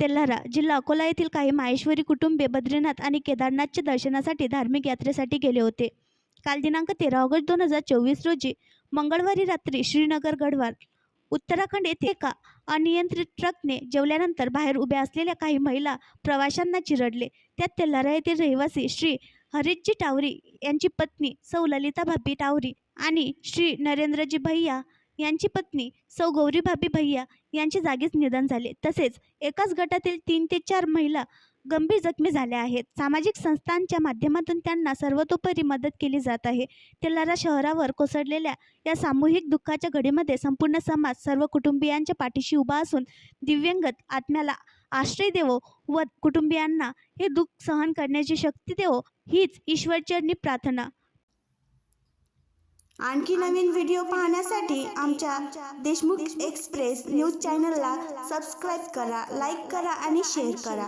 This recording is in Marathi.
तेल्हारा, जिल्हा अकोला येथील काही माहेश्वरी कुटुंबे बद्रीनाथ आणि केदारनाथच्या दर्शनासाठी धार्मिक यात्रेसाठी गेले होते. काल दिनांक 13 ऑगस्ट 2024 रोजी मंगळवारी रात्री श्रीनगर गढवाल, उत्तराखंड येथे एका अनियंत्रित ट्रकने जेवल्यानंतर बाहेर उभ्या असलेल्या काही महिला प्रवाशांना चिरडले. त्यात तेल्हारा येथील रहिवासी श्री हरीशजी टावरी यांची पत्नी सौ ललिताभाबी टावरी आणि श्री नरेंद्रजी भैया यांची पत्नी सौ गौरीभाबी भैया यांचे जागीच निधन झाले. तसेच एकाच गटातील 3 ते 4 महिला गंभीर जखमी झाल्या आहेत. सामाजिक संस्थांच्या माध्यमातून त्यांना सर्वतोपरी मदत केली जात आहे. तेल्हारा शहरावर कोसळलेल्या या सामूहिक दुःखाच्या घडीमध्ये संपूर्ण समाज सर्व कुटुंबियांच्या पाठीशी उभा असून दिव्यंगत आत्म्याला आश्रय देवो व कुटुंबियांना हे दुःख सहन करण्याची शक्ती देवो, हीच ईश्वरचरणी प्रार्थना. आणखी नवीन व्हिडिओ पाहण्यासाठी आमच्या देशमुख एक्सप्रेस न्यूज चॅनलला सबस्क्राईब करा, लाईक करा आणि शेअर करा.